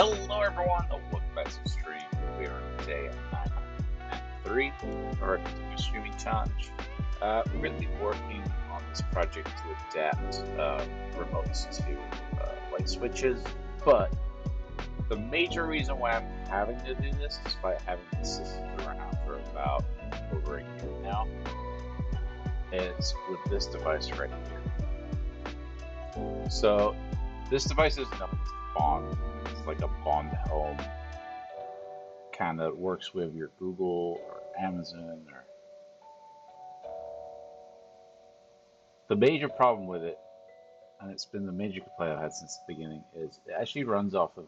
Hello everyone, welcome back to the stream. We are today at 3 of our continuous streaming challenge. We're going to be working on this project to adapt remotes to light switches, but the major reason why I'm having to do this, despite having this system around for about over a year now, is with this device right here. So this device is known as Bond. It's like a Bond Helm. Kind of works with your Google or Amazon. Or the major problem with it, and it's been the major complaint I've had since the beginning, is it actually runs off of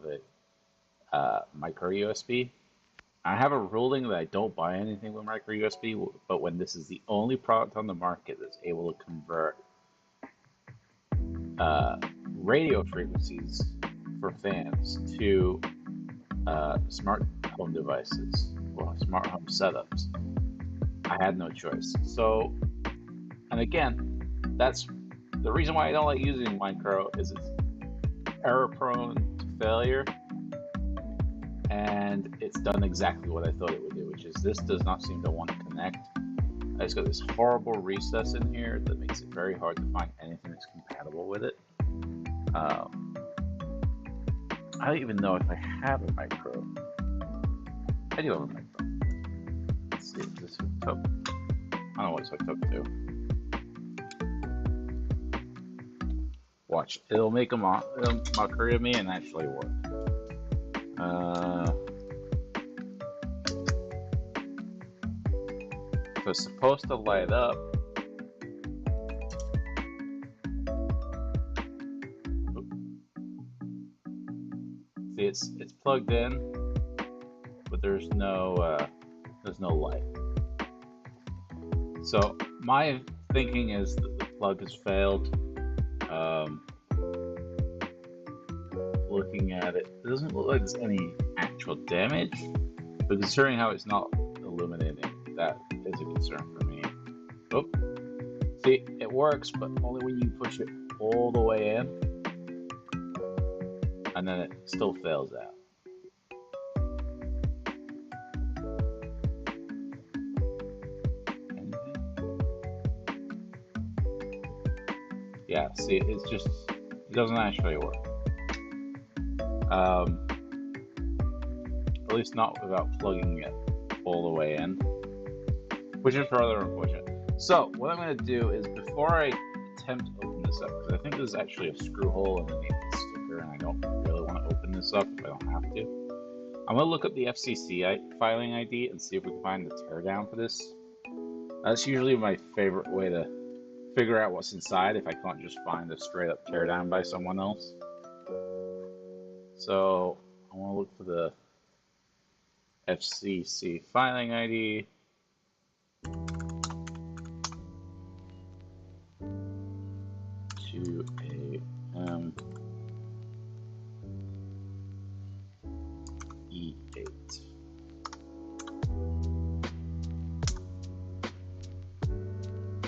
a micro USB. I have a ruling that I don't buy anything with micro USB, but when this is the only product on the market that's able to convert radio frequencies for fans to smart home devices, well, smart home setups, I had no choice. So, and again, that's the reason why I don't like using micro, is it's error prone to failure, and it's done exactly what I thought it would do, which is this does not seem to want to connect. It's got this horrible recess in here that makes it very hard to find anything that's compatible with it. I don't even know if I have a micro. I do have a micro. Let's see if this hooked up. I don't know what it's hooked up to. Watch, it'll make a mockery of me and actually work. So it's supposed to light up. See, it's plugged in, but there's no light. So my thinking is that the plug has failed. Looking at it, it doesn't look like there's any actual damage, but considering how it's not illuminating, that is a concern for me. Oh, see, it works, but only when you push it all the way in, and then it still fails out. Yeah, see, it's just, it doesn't actually work. At least not without plugging it all the way in, which is rather unfortunate. So what I'm going to do is, before I attempt to open this up, because I think there's actually a screw hole underneath the sticker, and I don't really want to open this up if I don't have to. I'm going to look up the FCC filing ID and see if we can find the teardown for this. That's usually my favorite way to figure out what's inside, if I can't just find a straight up teardown by someone else. So I want to look for the FCC filing ID. E8.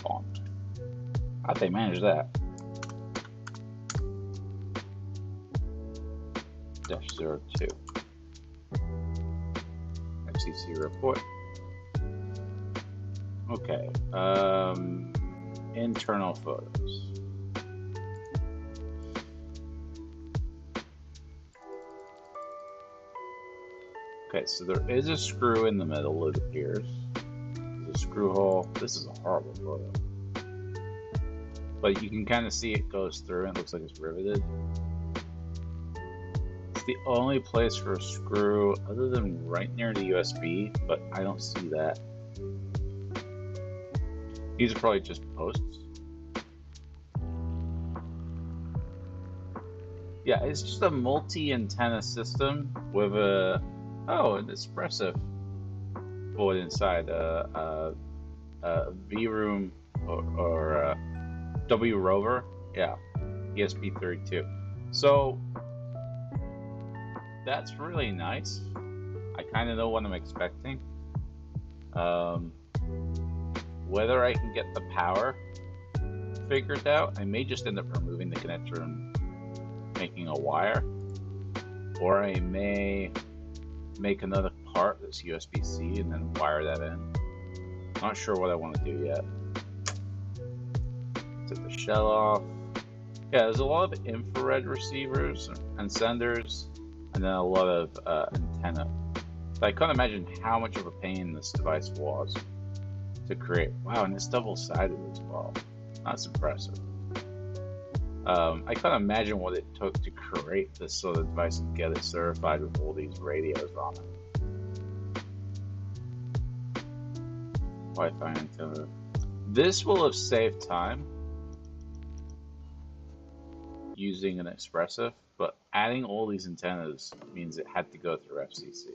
Bond. How'd they manage that? -02. FCC report. Okay. Internal photos. Okay, so there is a screw in the middle, it appears. There's a screw hole. This is a horrible photo. But you can kind of see it goes through and it looks like it's riveted. It's the only place for a screw other than right near the USB, but I don't see that. These are probably just posts. Yeah, it's just a multi-antenna system with an Espressif board inside, a V-Room or W Rover, yeah, ESP32. So that's really nice. I kind of know what I'm expecting. Whether I can get the power figured out, I may just end up removing the connector and making a wire. Or I may make another part that's USB-C and then wire that in. Not sure what I want to do yet. Take the shell off. Yeah, there's a lot of infrared receivers and senders, and then a lot of antenna. So I can't imagine how much of a pain this device was to create. Wow, and it's double-sided as well. That's impressive. I can't imagine what it took to create this sort of device and get it certified with all these radios on it. Wi-Fi antenna. This will have saved time using an Espressif, but adding all these antennas means it had to go through FCC.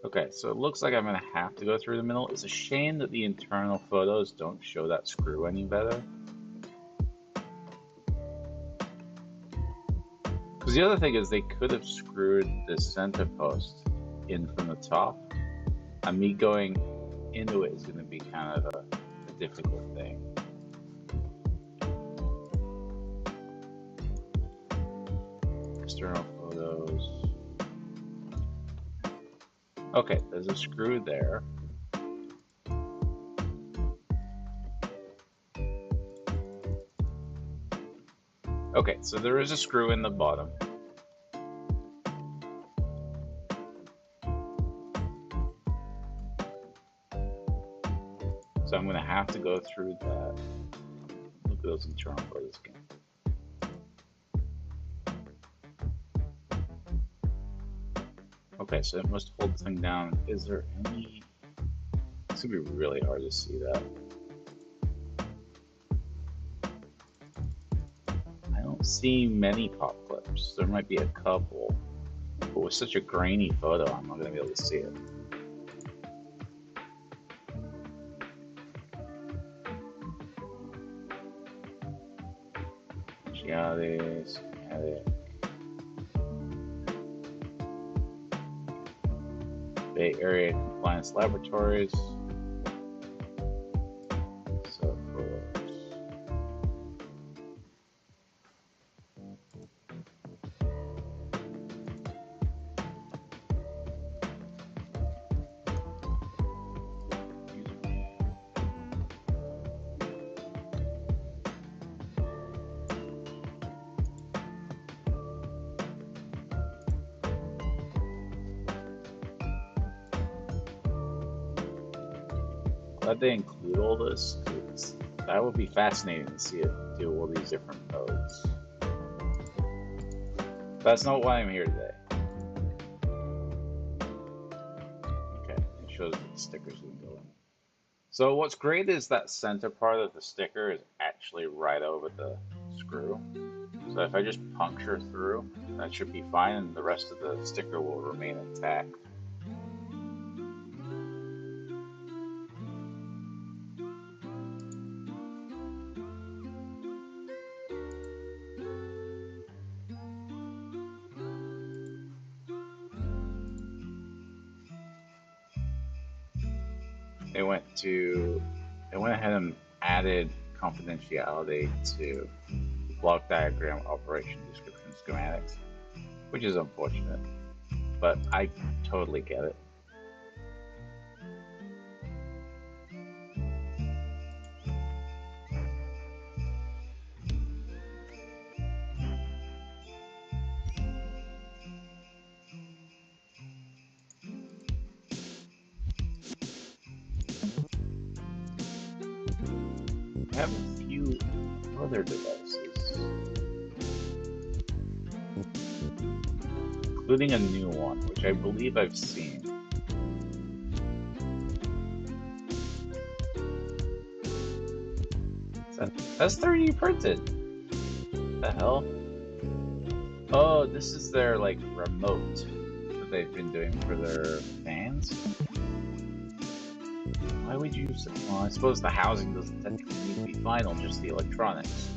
Okay, so it looks like I'm going to have to go through the middle. It's a shame that the internal photos don't show that screw any better. Because the other thing is they could have screwed this center post in from the top, and me going into it is going to be kind of a difficult thing. External photos. Okay, there's a screw there. Okay, so there is a screw in the bottom. So I'm going to have to go through that. Look at those internal photos again. Okay, so it must hold the thing down. Is there any... It's going to be really hard to see that. I don't see many pop clips. There might be a couple. But with such a grainy photo, I'm not going to be able to see it. Schematic. Bay Area Compliance Laboratories. So glad they include all this. That would be fascinating to see it do all these different modes. That's not why I'm here today. Okay, it shows that the stickers didn't go in. So what's great is that center part of the sticker is actually right over the screw. So if I just puncture through, that should be fine, and the rest of the sticker will remain intact. They went ahead and added confidentiality to block diagram operation description schematics, which is unfortunate, but I totally get it. I have a few other devices, including a new one, which I believe I've seen. That's 3D printed. What the hell? Oh, this is their like remote that they've been doing for their fans. Why would you use it? Well, I suppose the housing doesn't technically need to be final, just the electronics.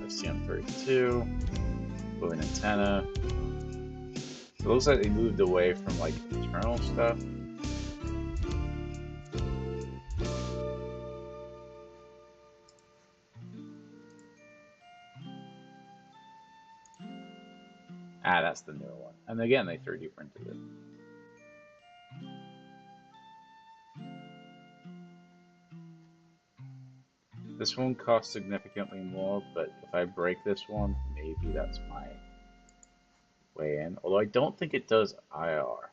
STM32, with an antenna. It looks like they moved away from like internal stuff. Ah, that's the newer one. And again, they 3D printed it. This one costs significantly more, but if I break this one, maybe that's my way in. Although I don't think it does IR.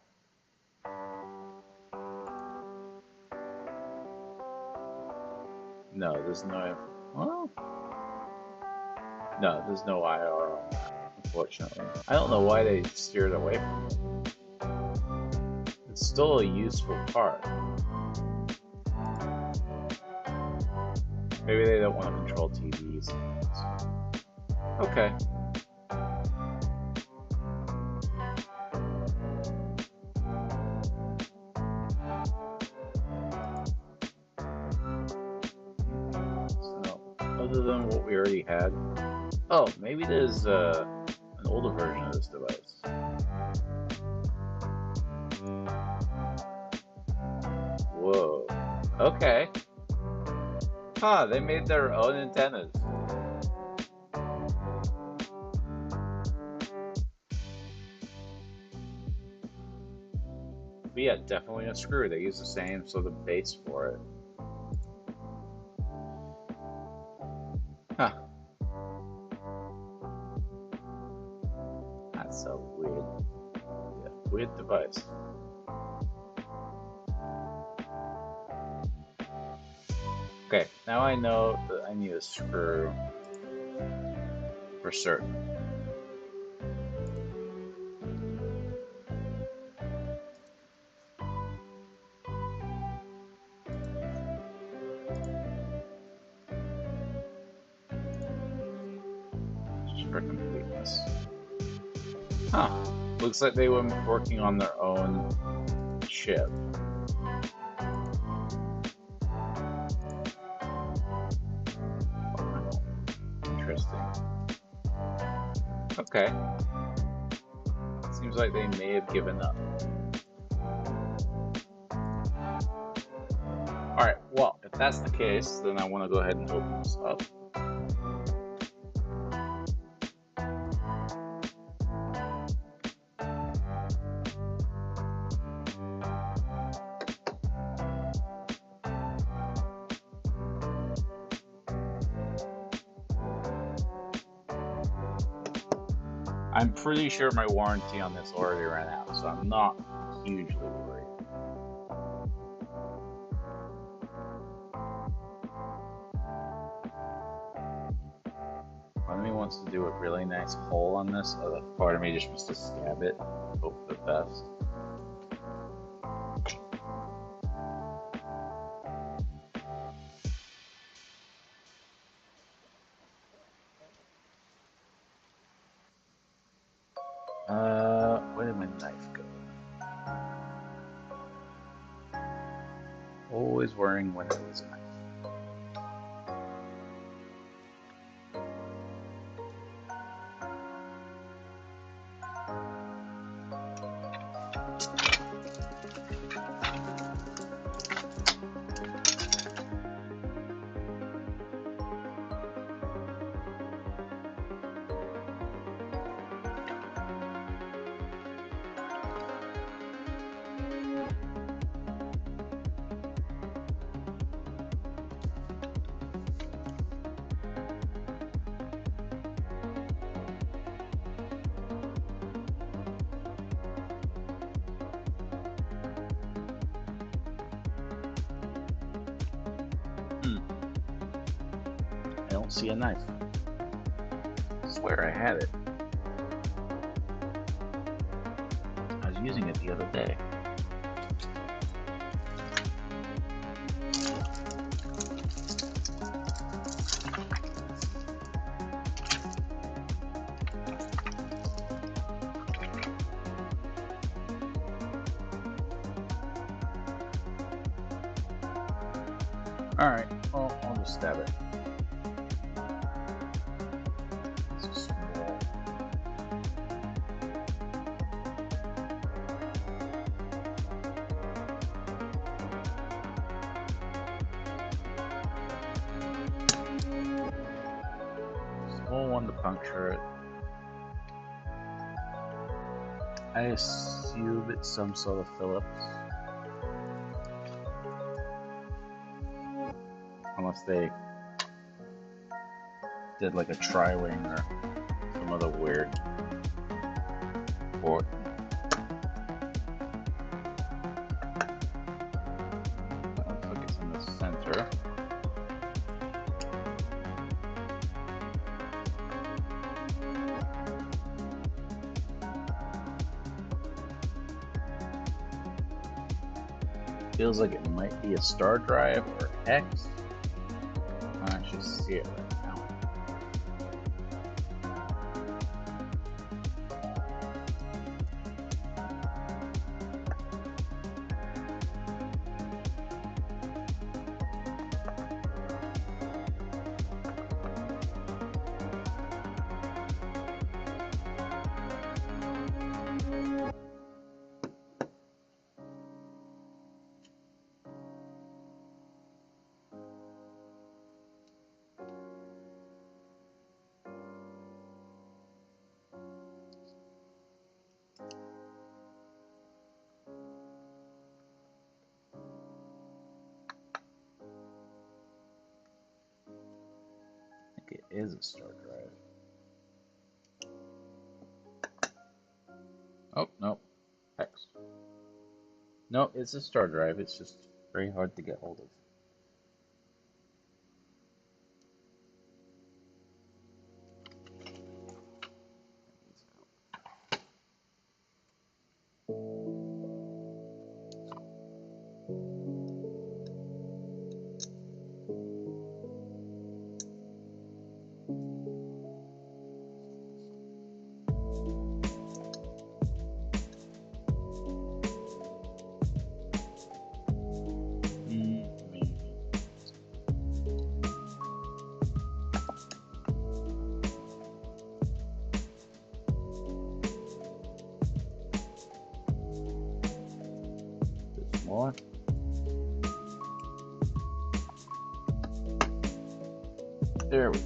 No, there's no. Well, no, there's no IR on that, unfortunately. I don't know why they steered away from it. It's still a useful part. Maybe they don't want to control TVs. Okay. So, other than what we already had. Oh, maybe there's an older version of this device. Whoa. Okay. Huh, they made their own antennas. But yeah, definitely a screw. They use the same sort of base for it. Huh. That's so weird. Yeah, weird device. Okay, now I know that I need a screw for certain. Just for completeness. Huh. Looks like they were working on their own chip. Interesting. Okay. Seems like they may have given up. Alright, well, if that's the case, then I want to go ahead and open this up. I'm pretty sure my warranty on this already ran out, so I'm not hugely worried. Part of me wants to do a really nice hole on this, other part of me just wants to stab it, hope for the best. Where did my knife go? Always worrying when it was a knife. I don't see a knife. I swear I had it. I was using it the other day. Alright, well, I'll just stab it. It's small. Small one to puncture it. I assume it's some sort of Phillips. Unless they did like a tri-wing or some other weird port. That looks like it's in the center. Feels like it might be a star drive or X. I can actually see it right now. It is a star drive. Oh, no. X. No, it's a star drive. It's just very hard to get hold of. More. There we go.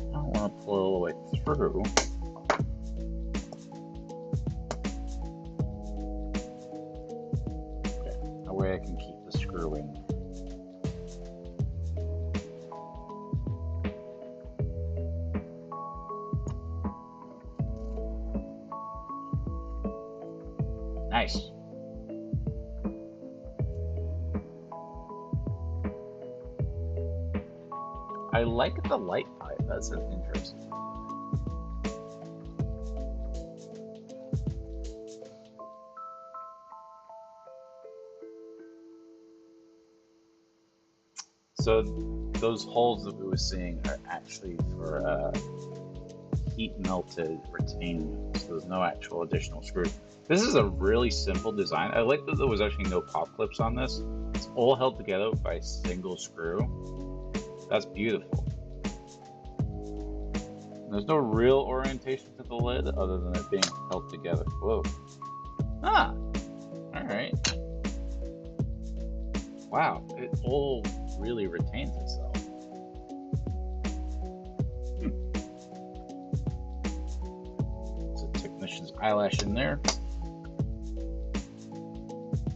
I don't want to pull it all the way through. Okay, that way I can keep the screw in. Nice. I like the light pipe. That's interesting. So those holes that we were seeing are actually for heat melted retainment. So there's no actual additional screws. This is a really simple design. I like that there was actually no pop clips on this. It's all held together by a single screw. That's beautiful. There's no real orientation to the lid other than it being held together. Whoa. Ah! Alright. Wow, it all really retains itself. It's a technician's eyelash in there.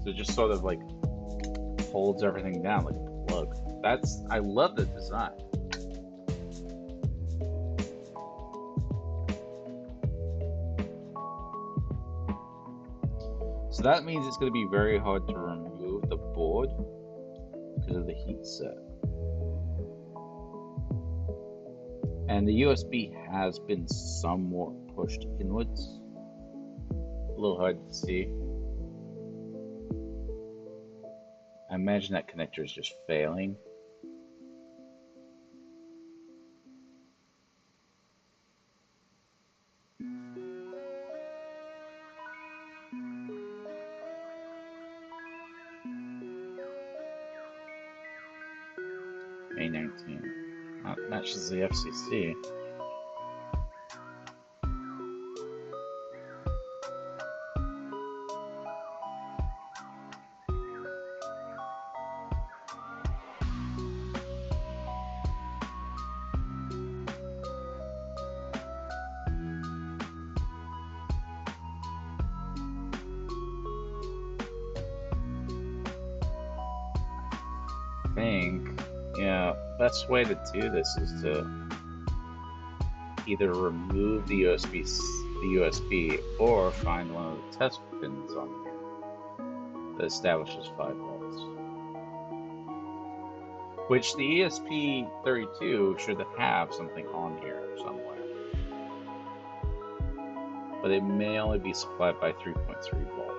So it just sort of like holds everything down like a plug. I love the design. So that means it's going to be very hard to remove the board because of the heat set. And the USB has been somewhat pushed inwards. A little hard to see. I imagine that connector is just failing. May 19. That matches the FCC. think, best way to do this is to either remove the USB or find one of the test pins on here that establishes 5 volts. Which the ESP32 should have something on here somewhere. But it may only be supplied by 3.3 volt.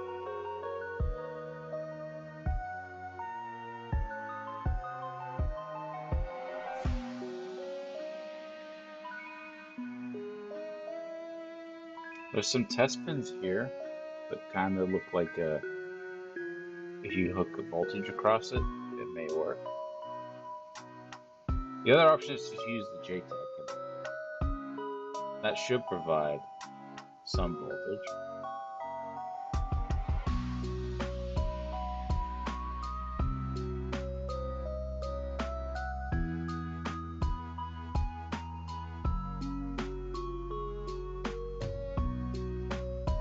There's some test pins here that kind of look like if you hook a voltage across it, it may work. The other option is to use the JTAG connector. That should provide some voltage.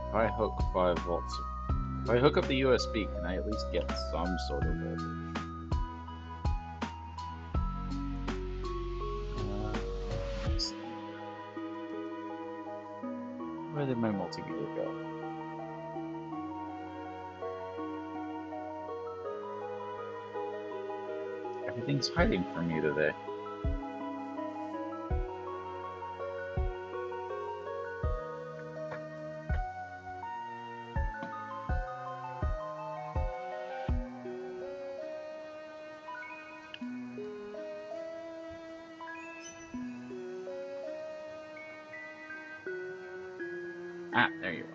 If I hook 5 volts, if I hook up the USB, can I at least get some sort of voltage? Let's see. Where did my multimeter go? Everything's hiding from me today. Ah, there you are.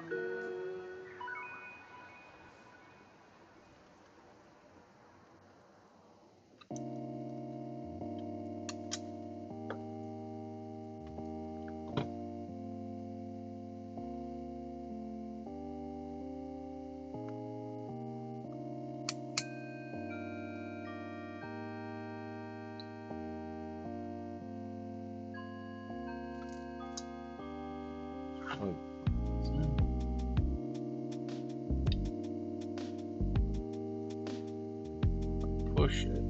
Push it.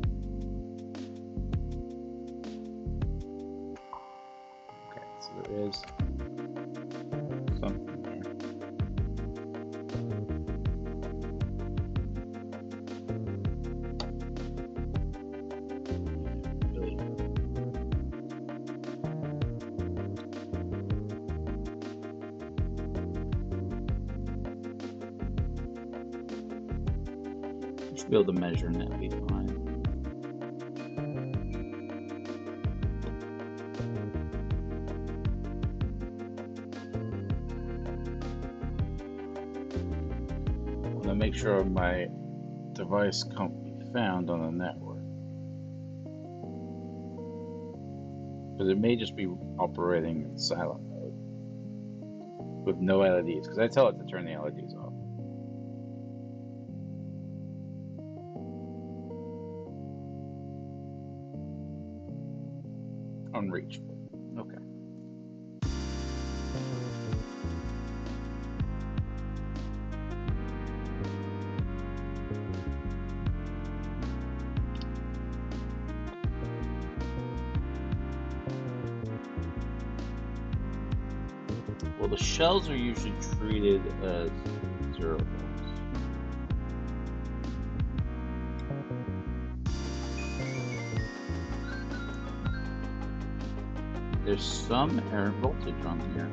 Okay, so there is something there. Should be able to measure and that'd be fine. To make sure my device can't be found on the network, because it may just be operating in silent mode with no LEDs, because I tell it to turn the LEDs off. Unreachable. Okay. Well, the shells are usually treated as 0 volts. There's some errant voltage on here.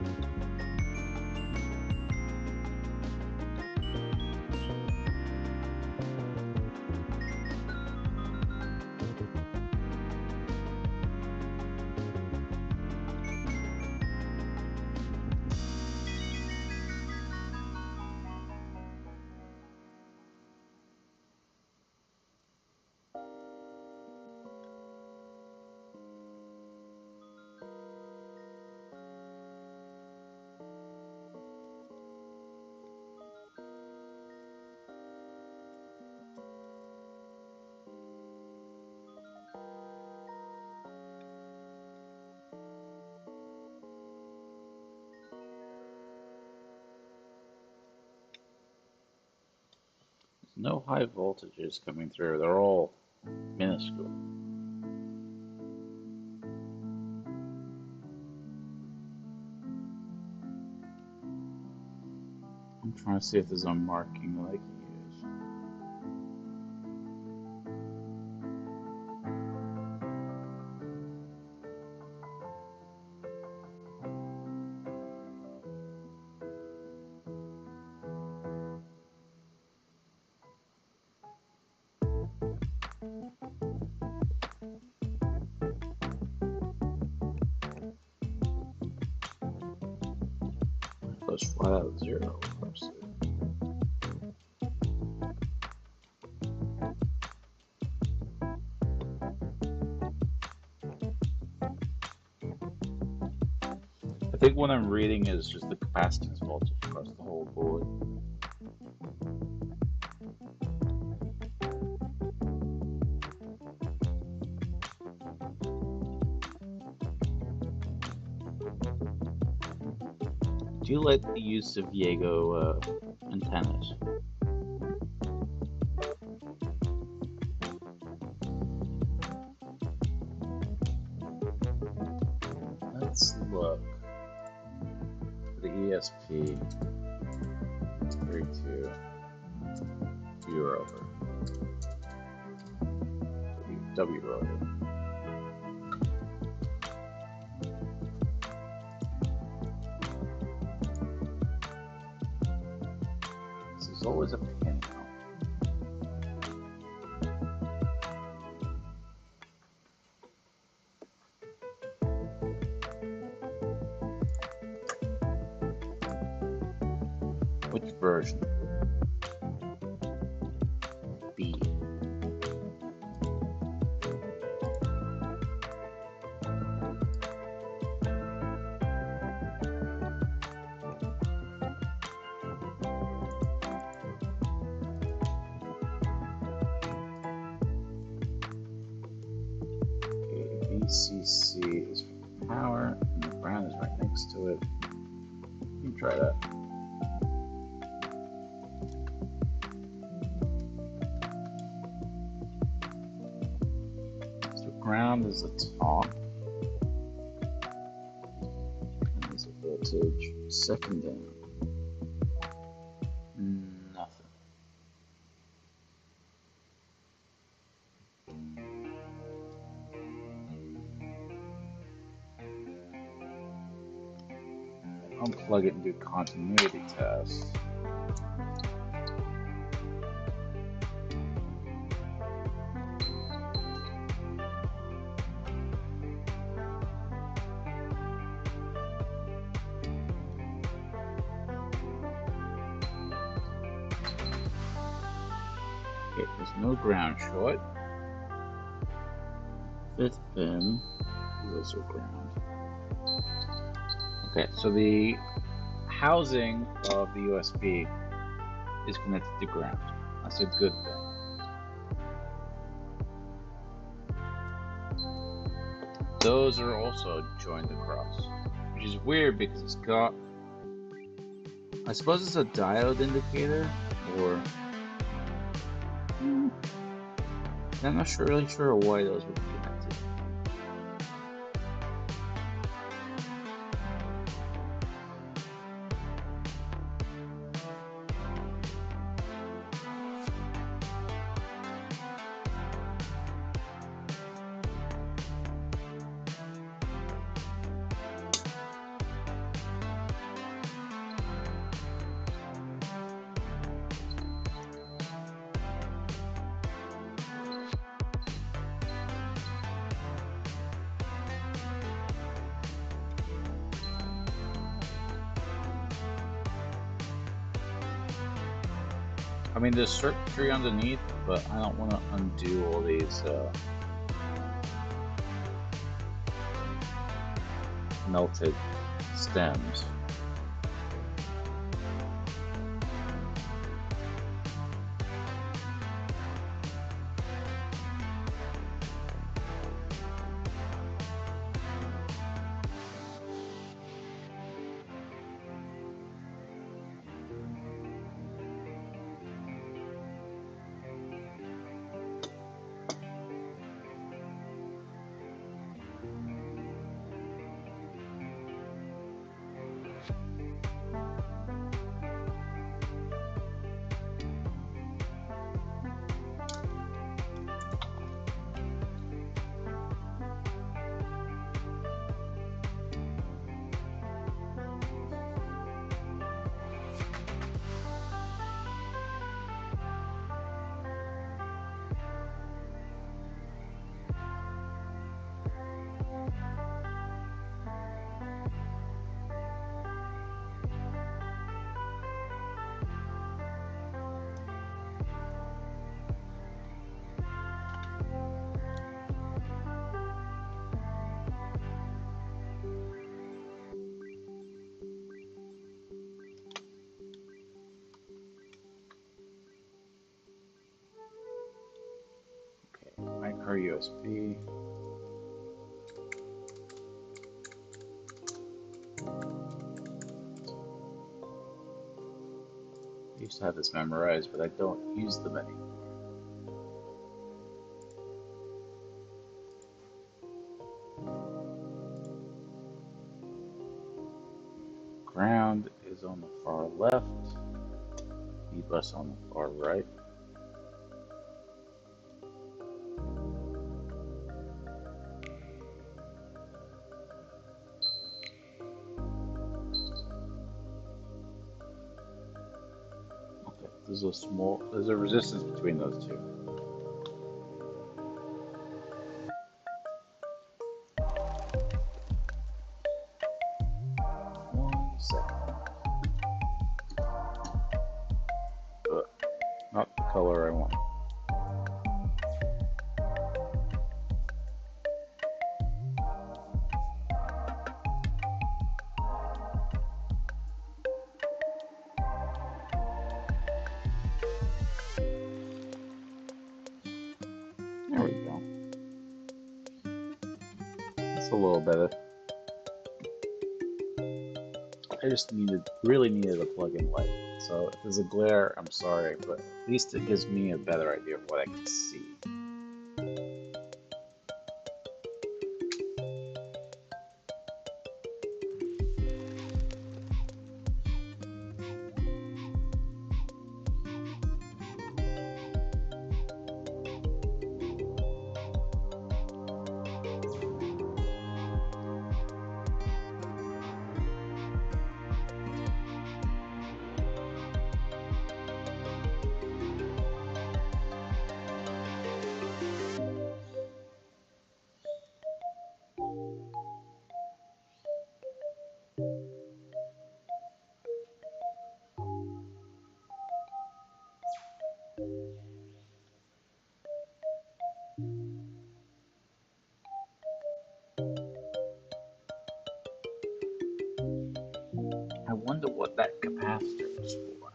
No high voltages coming through. They're all minuscule. I'm trying to see if there's a marking like use. Plus flat out 0, of course. I think what I'm reading is just the capacitance voltage across the whole board. Do you like the use of Yago antennas? Let's look. The ESP 32 U rotor. W rotor. This is always a pin now. Which version? B. VCC is for power, and the ground is right next to it. Let me try that. So ground is the top, and there's a voltage second down. Nothing. Unplug it and do continuity tests. Okay, there's no ground short. Fifth pin is also ground. Okay, so the housing of the USB is connected to ground. That's a good thing. Those are also joined across, which is weird because it's got, I suppose it's a diode indicator, or I'm not really sure why those would be connected. I mean, there's circuitry underneath, but I don't want to undo all these melted stems. or USB. I used to have this memorized, but I don't use them anymore. Ground is on the far left, E-bus on the far right. Okay, there's a resistance between those two. Not the color I want. There we go. It's a little better. I just really needed a plug-in light. So if there's a glare, I'm sorry, but at least it gives me a better idea of what I can see. I wonder what that capacitor is for.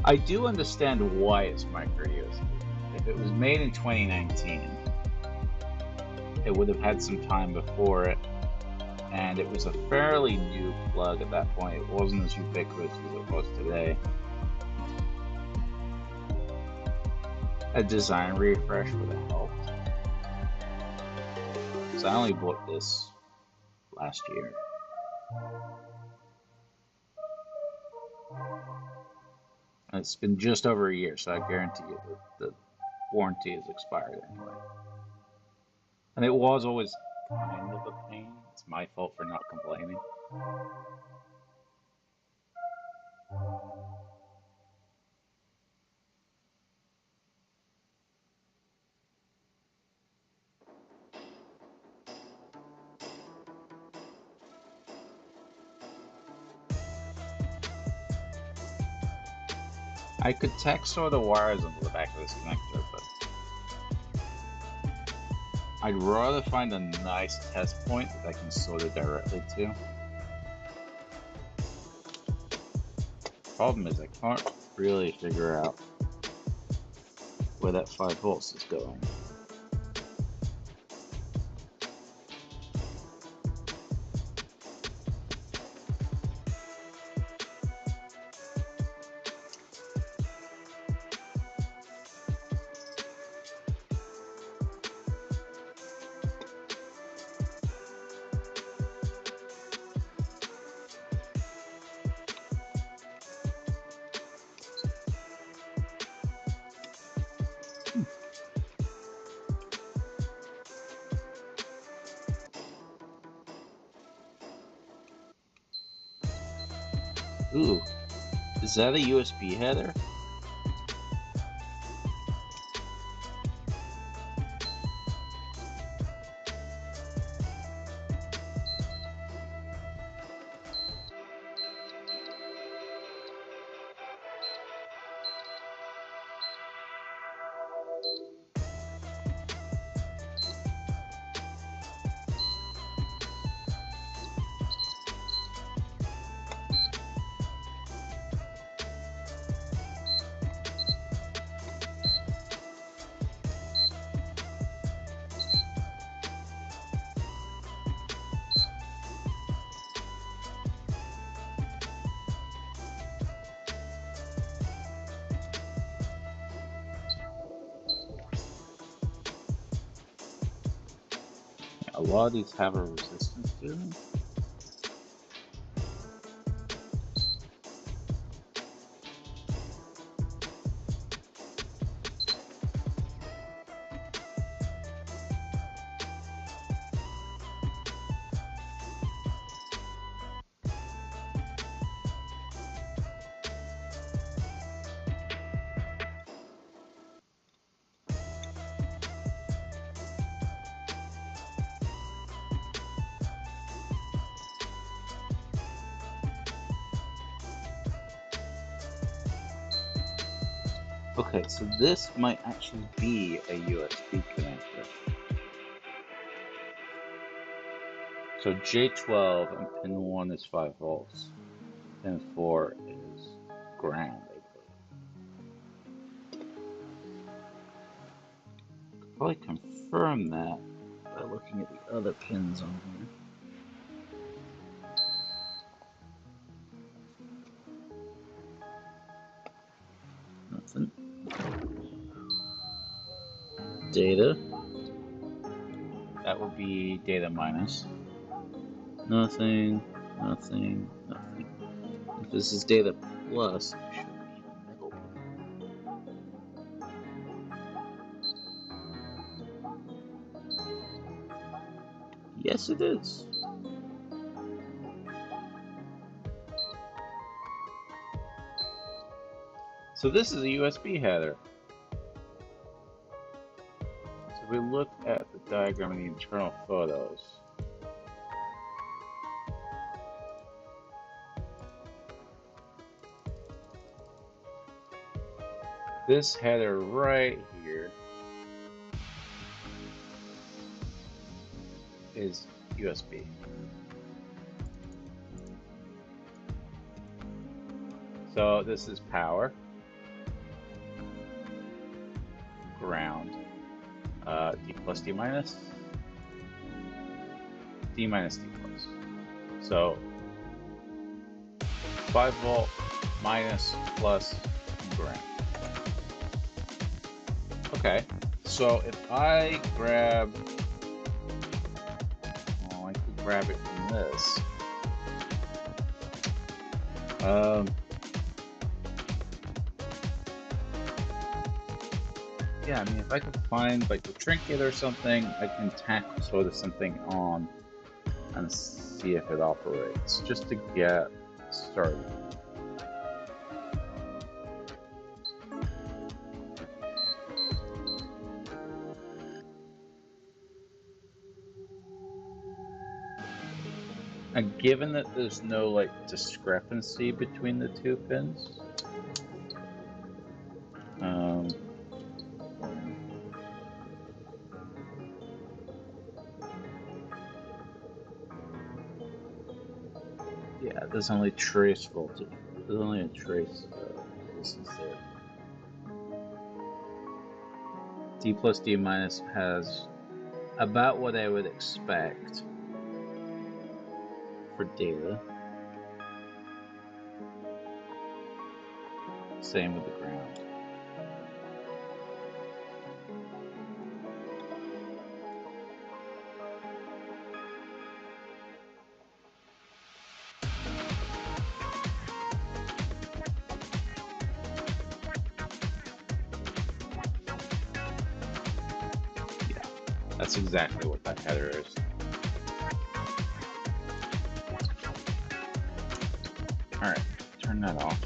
I do understand why it's micro USB. If it was made in 2019, it would have had some time before it, and it was a fairly new plug at that point. It wasn't as ubiquitous as it was today. A design refresh would have helped. So I only bought this last year. And it's been just over a year, so I guarantee you that the warranty is expired anyway. And it was always kind of a pain. It's my fault for not complaining. I could texture the wires onto the back of this connector, but I'd rather find a nice test point that I can solder directly to. Problem is I can't really figure out where that 5 volts is going. Ooh, is that a USB header? A lot of these have a resistance to them. Okay, so this might actually be a USB connector. So J12 and pin 1 is 5 volts, pin 4 is ground, I believe. Could probably confirm that by looking at the other pins on here. Nothing. Data. That would be data minus. Nothing, nothing, nothing. If this is data plus, it should be the middle. Yes, it is. So this is a USB header. So if we look at the diagram in the internal photos, this header right here is USB. So this is power, ground, D plus, D minus, D minus, D plus. So 5 volt, minus, plus, ground. Okay, so if I grab, well, I could grab it from this. Yeah, I mean, if I could find like a trinket or something, I can tack sort of something on and see if it operates, just to get started. And given that there's no like discrepancy between the two pins, yeah, there's only trace voltage. There's only a trace resistance there. D plus D minus has about what I would expect for data. Same with the ground. Yeah, that's exactly what that header is. Alright, turn that off.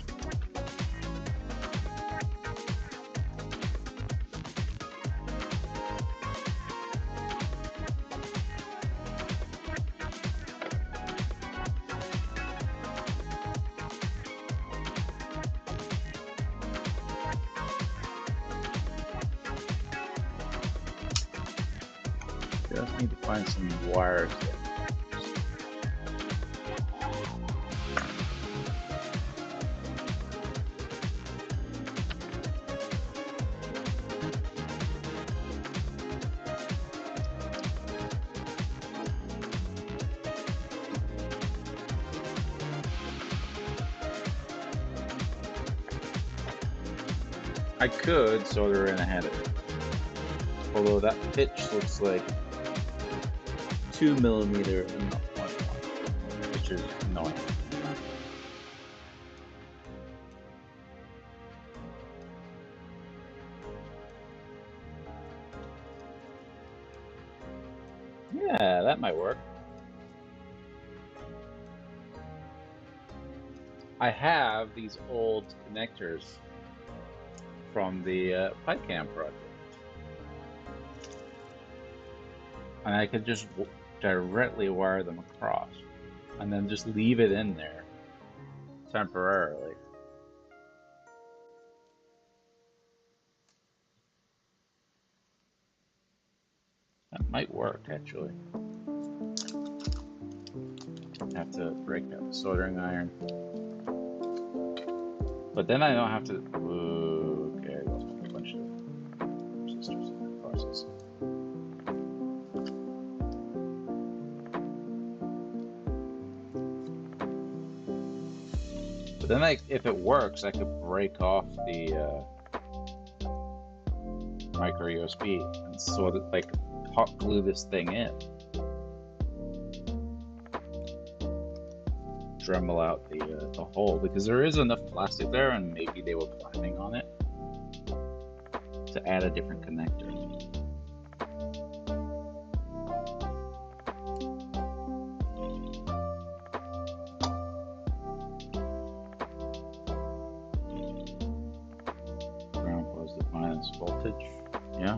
Just need to find some wires there. I could solder in a header, although that pitch looks like 2mm and not 0.1, which is annoying. Yeah, that might work. I have these old connectors from the PyCam project, and I could just directly wire them across, and then just leave it in there temporarily. That might work, actually. Have to break out the soldering iron. But then I don't have to. Ooh, okay, I lost a whole bunch of resistors in the process. But then, if it works, I could break off the micro USB and sort of like hot glue this thing in. Dremel out the hole, because there is enough plastic there, and maybe they were planning on it to add a different connector. Ground positive minus voltage, yeah.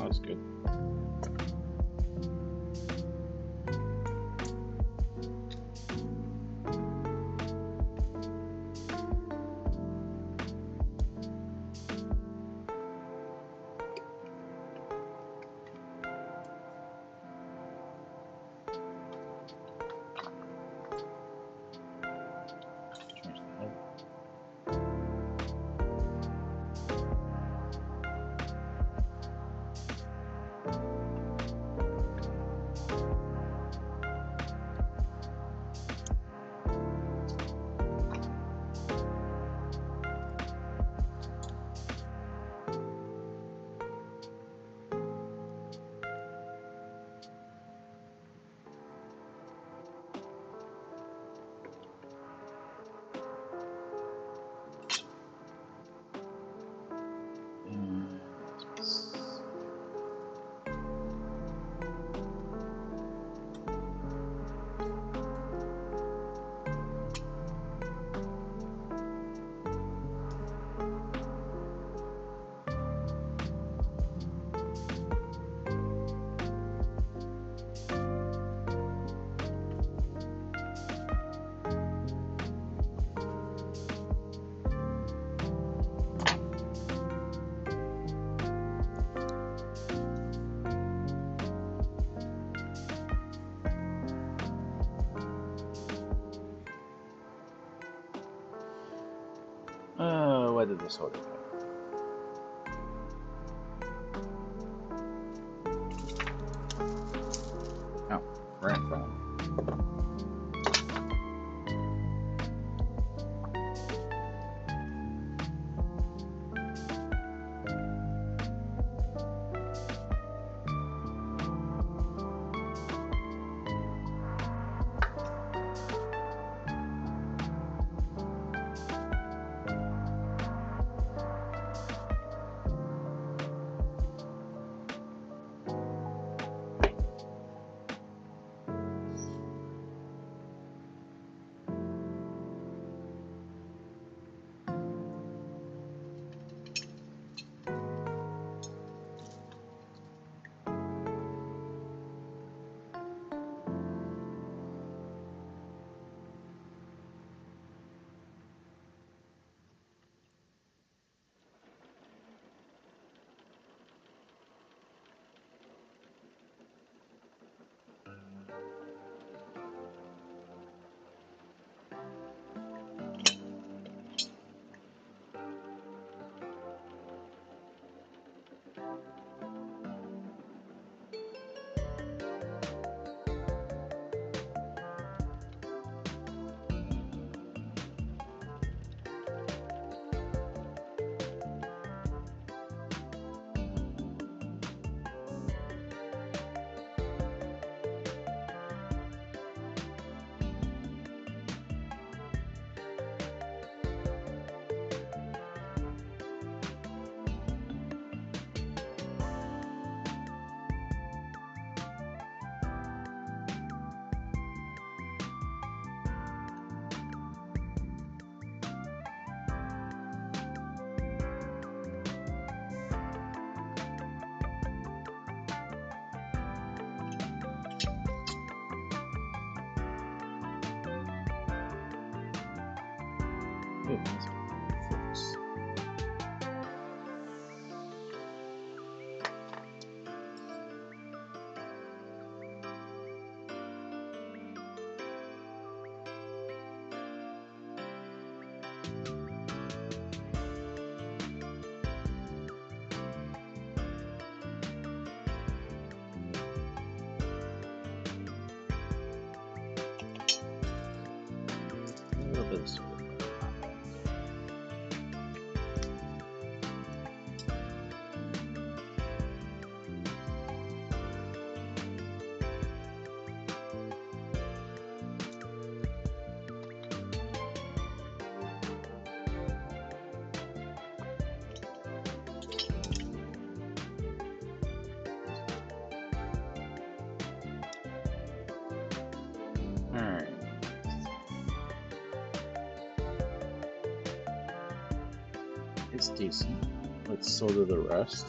That's good. Change the head. do I do the soda type? Oh, right in front of me. Ooh, nice. Focus. A little bit of soda. Alright. It's decent. Let's soda the rest.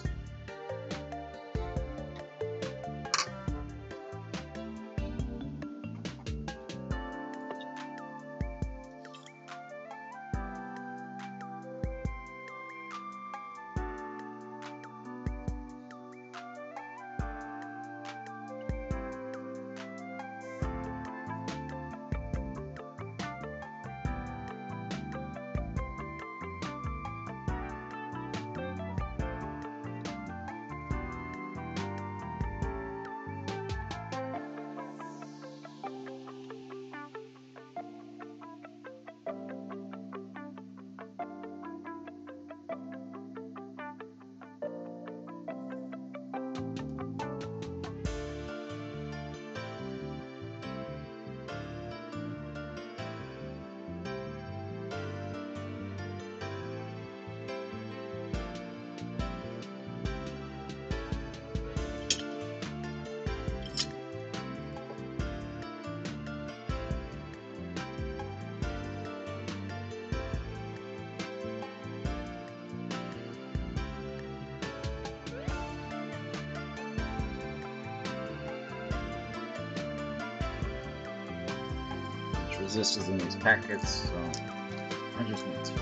Resistors in these packets, so I just need to.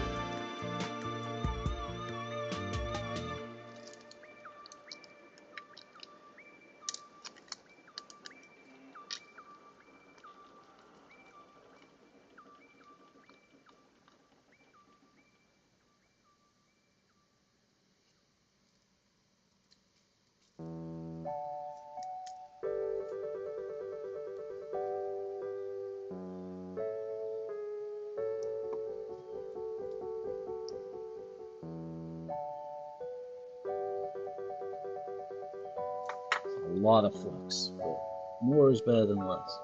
lot of flux, but more is better than less.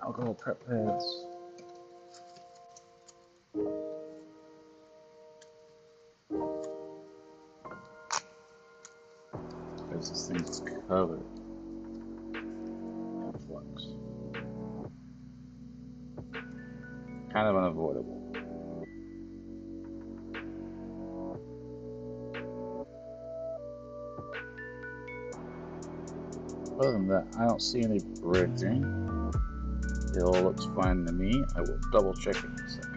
Alcohol prep pads. Because this thing's covered in flux. Kind of unavoidable. Other than that, I don't see any bridging. It all looks fine to me. I will double check it in a second.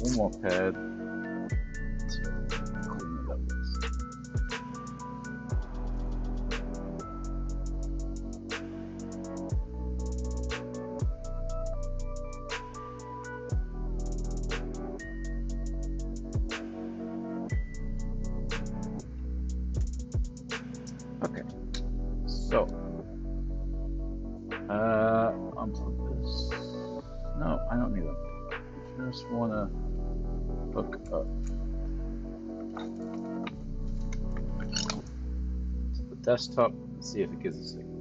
One more pad to clean it up with. Okay, so unplug this. No, I don't need them. I just want to hook up to the desktop and see if it gives a signal.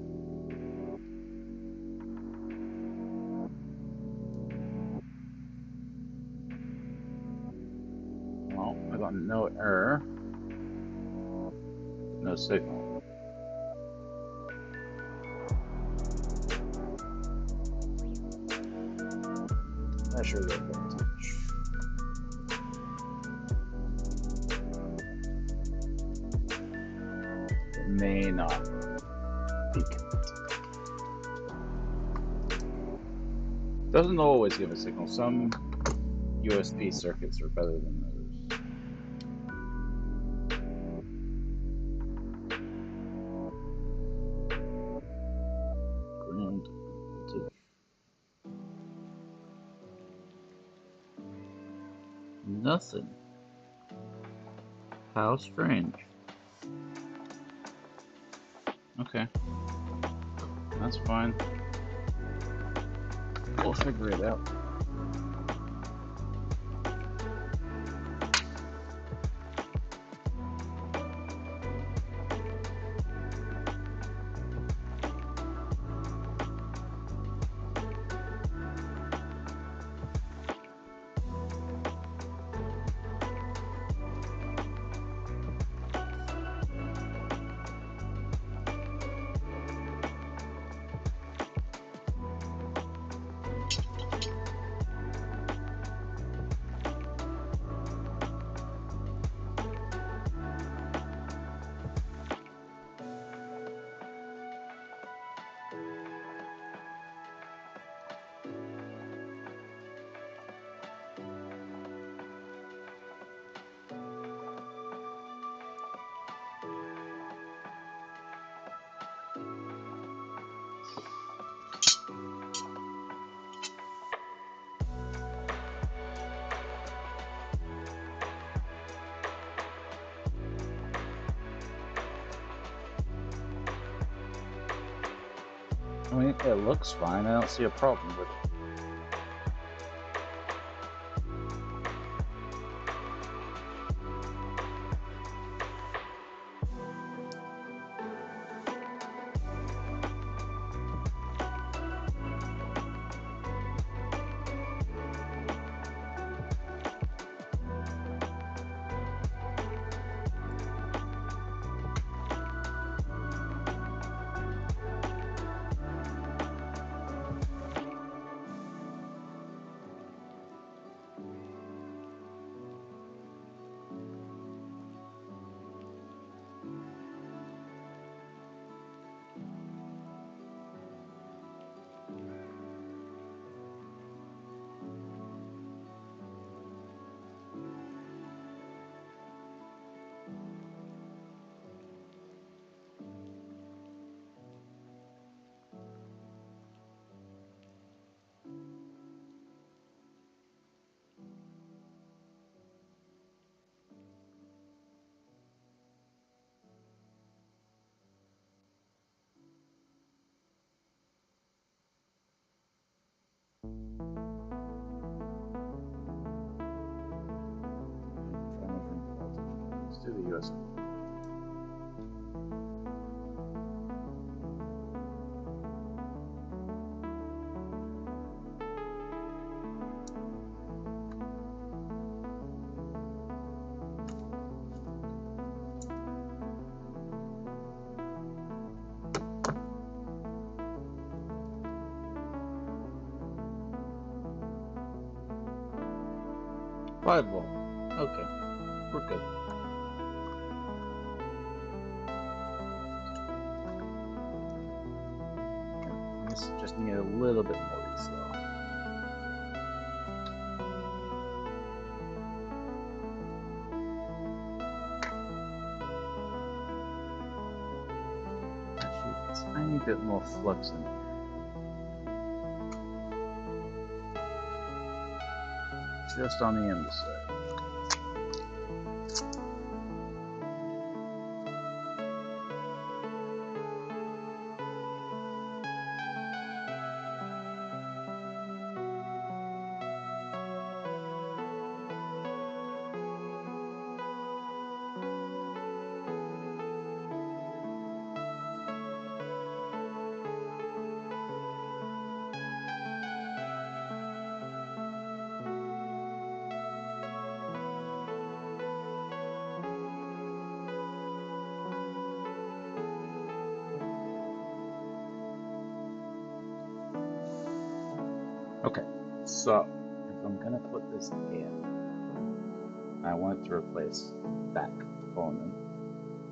Well, I got no error, no signal. Measure the voltage. It may not be connected. Doesn't always give a signal. Some USB circuits are better than others. Ground voltage. Nothing. How strange. Okay. That's fine. We'll figure it out. I mean, it looks fine. I don't see a problem with it. Let's do the US. Fireball. Okay, we're good. This just need a little bit more reseal. Actually, a tiny bit more flux in here. Just on the underside. Okay, so if I'm gonna put this in, I want it to replace that component.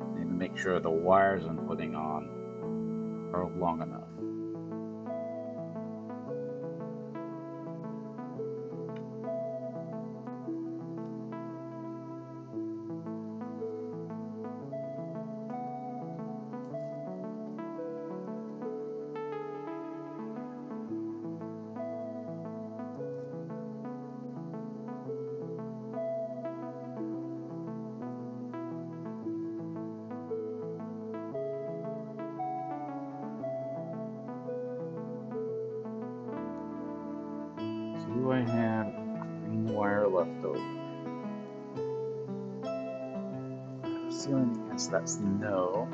I need to make sure the wires I'm putting on are long enough. Do I have green wire left over? Ceiling, yes, that's no.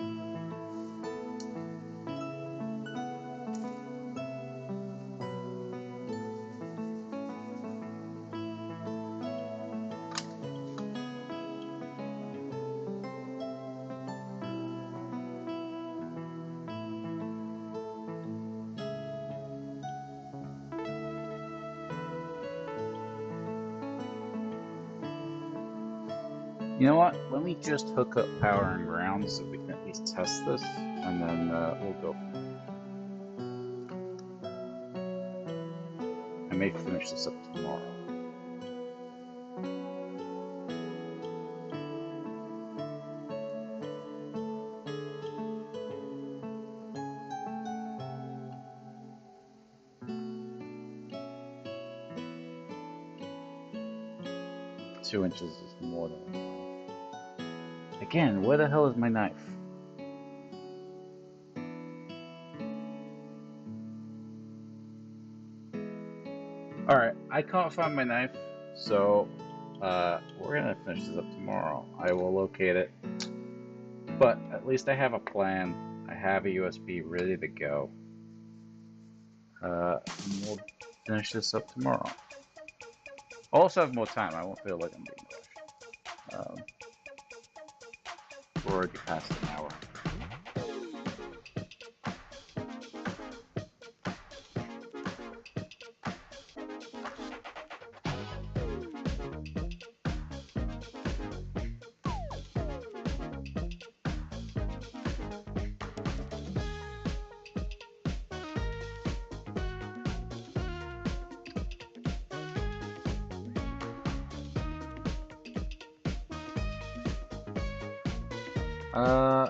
You know what? Let me just hook up power and ground so we can at least test this, and then we'll go. I may finish this up tomorrow. Two inches is more than enough. Again, where the hell is my knife? Alright, I can't find my knife, so we're gonna finish this up tomorrow. I will locate it. But at least I have a plan. I have a USB ready to go. And we'll finish this up tomorrow. I'll also have more time. I won't feel like I'm being rushed. We're already past an hour.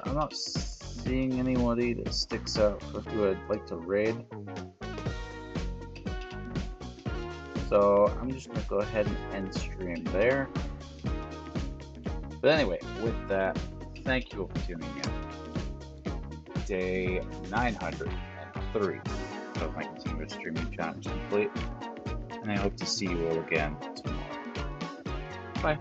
I'm not seeing anybody that sticks out for who I'd like to raid. So I'm just gonna go ahead and end stream there. But anyway, with that, thank you all for tuning in. Day 903 of my continuous streaming challenge complete. And I hope to see you all again tomorrow. Bye.